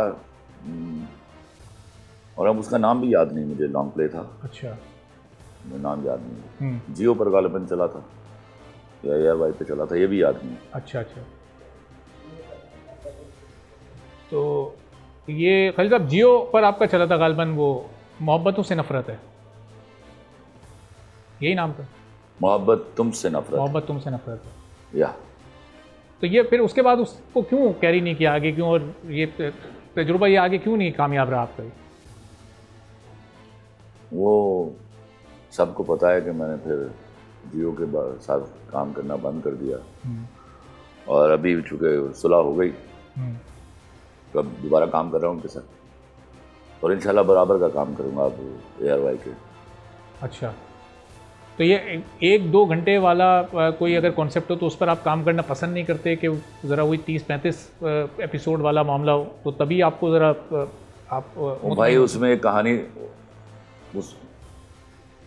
और अब उसका नाम भी याद नहीं मुझे, लॉन्ग प्ले था। अच्छा, नाम याद नहीं। जियो पर गालिबन चला था या एयरवाई पे चला था, ये भी याद नहीं। अच्छा, तो ये खलील साहब जियो पर आपका चला था गालिबन, वो मोहब्बतों से नफरत है, यही नाम था? मोहब्बत तुमसे नफरत। मोहब्बत तुमसे नफरत है, या तो ये फिर उसके बाद उसको क्यों कैरी नहीं किया आगे, क्यों? और ये तजुर्बा ये आगे क्यों नहीं कामयाब रहा आपका? वो सबको पता है कि मैंने फिर जियो के साथ काम करना बंद कर दिया, और अभी चूँकि सुलह हो गई तो अब दोबारा काम कर रहा हूँ उनके साथ, और इंशाल्लाह बराबर का काम करूँगा अब एयरवाई के। अच्छा, तो ये 1-2 घंटे वाला कोई अगर कॉन्सेप्ट हो तो उस पर आप काम करना पसंद नहीं करते कि ज़रा वही 30-35 एपिसोड वाला मामला हो, तो तभी आपको ज़रा आप भाई उसमें एक कहानी,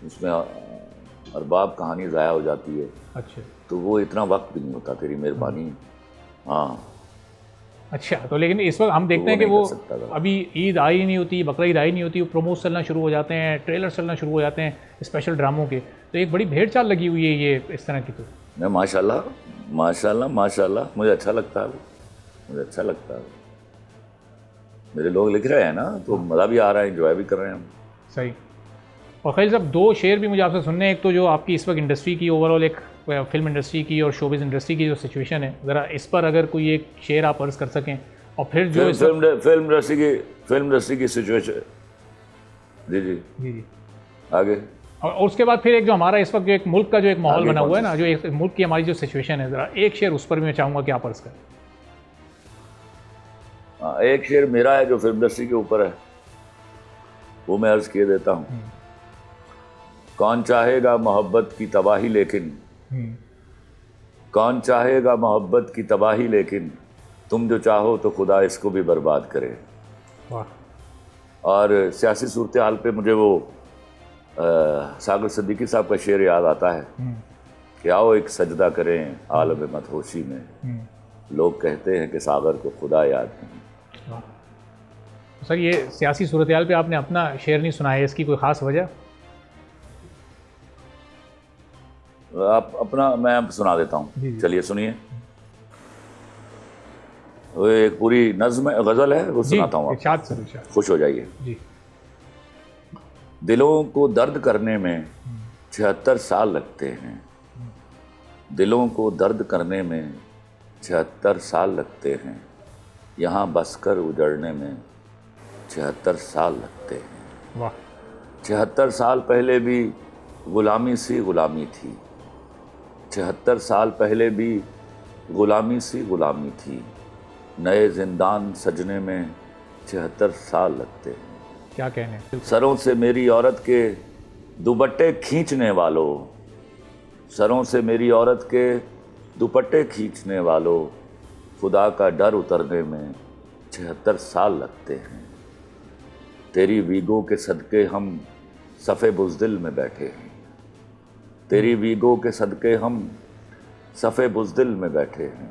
उसमें अरबाब कहानी ज़ाया हो जाती है। अच्छा, तो वो इतना वक्त भी नहीं होता, तेरी मेहरबानी। हाँ, अच्छा, तो लेकिन इस वक्त हम देखते हैं कि वो अभी ईद आई नहीं होती, बकरा ईद आई नहीं होती, वो प्रोमोस चलना शुरू हो जाते हैं, ट्रेलर चलना शुरू हो जाते हैं स्पेशल ड्रामों के, तो एक बड़ी भेड़ चाल लगी हुई है ये इस तरह की। तो मैं माशाल्लाह मुझे अच्छा लगता है, मुझे अच्छा लगता है। मेरे लोग लिख रहे हैं ना, तो मज़ा भी आ रहा है, एंजॉय भी कर रहे हैं हम। सही। और खैर साहब 2 शेर भी मुझे आपसे सुनने हैं, एक तो जो आपकी इस वक्त इंडस्ट्री की ओवरऑल एक फिल्म इंडस्ट्री की और शोबिज़ इंडस्ट्री की जो सिचुएशन है, ज़रा इस पर अगर कोई एक शेर आप अर्ज़ कर सकें, और फिर जो फिल्म इंडस्ट्री की सिचुएशन। जी आगे। और उसके बाद फिर एक जो हमारा इस वक्त जो एक मुल्क का जो एक माहौल बना हुआ है ना, जो एक मुल्क की हमारी जो सिचुएशन है, ज़रा एक शेर उस पर भी मैं चाहूँगा कि आप अर्ज़ करें। एक शेर मेरा है जो फिल्म इंडस्ट्री के ऊपर है, वो मैं अर्ज़ किए देता हूँ। कौन चाहेगा मोहब्बत की तबाही, लेकिन कौन चाहेगा मोहब्बत की तबाही, लेकिन तुम जो चाहो तो खुदा इसको भी बर्बाद करे। और सियासी सूरत हाल पे मुझे वो सागर सिद्दीकी साहब का शेर याद आता है कि आओ एक सजदा करें आलम मदहोशी में, लोग कहते हैं कि सागर को खुदा याद नहीं। सर ये सियासी सूरत हाल पे आपने अपना शेर नहीं सुनाया, इसकी कोई ख़ास वजह? आप अपना, मैं सुना देता हूँ, चलिए सुनिए। वो एक पूरी नज़्म गज़ल है, वो सुनाता हूँ, खुश हो जाइए। दिलों को दर्द करने में 76 साल लगते हैं, दिलों को दर्द करने में 76 साल लगते हैं, यहाँ बसकर उजड़ने में 76 साल लगते हैं। वाह। 76 साल पहले भी गुलामी सी गुलामी थी, 76 साल पहले भी गुलामी सी गुलामी थी, नए जिंदान सजने में 76 साल लगते हैं। क्या कहने। सरों से मेरी औरत के दुपट्टे खींचने वालों, सरों से मेरी औरत के दुपट्टे खींचने वालों, खुदा का डर उतरने में 76 साल लगते हैं। तेरी वीगो के सदके हम सफ़े बुज़दिल में बैठे हैं, तेरी वीगो के सदके हम सफ़े बुज़दिल में बैठे हैं,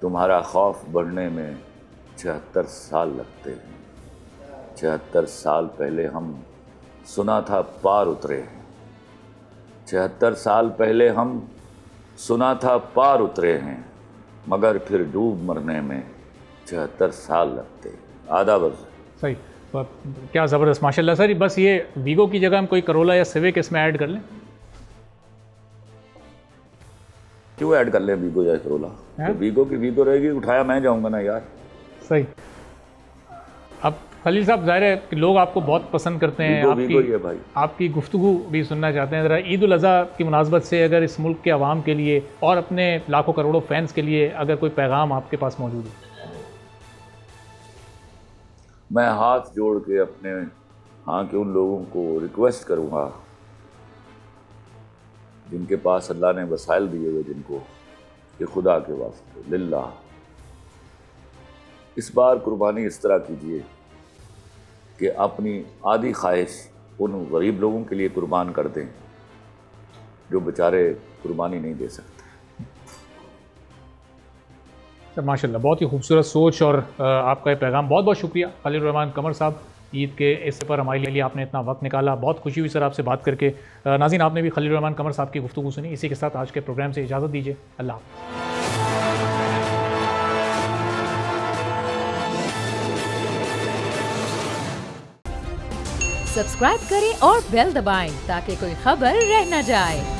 तुम्हारा खौफ बढ़ने में 76 साल लगते हैं। 73 साल पहले हम सुना था पार उतरे हैं, 76 साल पहले हम सुना था पार उतरे हैं, मगर फिर डूब मरने में 76 साल लगते। आधा वर्ष। सही, तो क्या ज़बरदस्त माशाल्लाह सर। बस ये वीगो की जगह हम कोई करोला या सिविक इसमें ऐड कर लें? क्यों ऐड कर लें वीगो या करोला? तो वीगो की वीगो रहेगी, उठाया मैं जाऊंगा ना यार। सही। अब खलील साहब, ज़ाहिर है कि लोग आपको बहुत पसंद करते हैं, आपकी गुफ्तगू भी सुनना चाहते हैं। ज़रा ईद उल अज़हा की मुनासबत से अगर इस मुल्क के अवाम के लिए और अपने लाखों करोड़ों फैंस के लिए अगर कोई पैगाम आपके पास मौजूद है। मैं हाथ जोड़ के अपने हाँ के उन लोगों को रिक्वेस्ट करूँगा जिनके पास अल्लाह ने वसाइल दिए हुए, जिनको कि खुदा के वास्ते लिल्लाह इस बार कुर्बानी इस तरह कीजिए कि अपनी आधी ख्वाहिश उन गरीब लोगों के लिए कुर्बान कर दें जो बेचारे कुर्बानी नहीं दे सकते। माशाल्लाह, बहुत ही खूबसूरत सोच और आपका ये पैगाम। बहुत बहुत शुक्रिया खलील रहमान कमर साहब, ईद के इससे पर हमारे लिए आपने इतना वक्त निकाला। बहुत खुशी हुई सर आपसे बात करके। नाज़रीन, आपने भी खलील रहमान कमर साहब की गुफ्तगू सुनी। इसी के साथ आज के प्रोग्राम से इजाज़त दीजिए। अल्लाह हाफ़िज़। सब्सक्राइब करें और बेल दबाएं ताकि कोई खबर रह न जाए।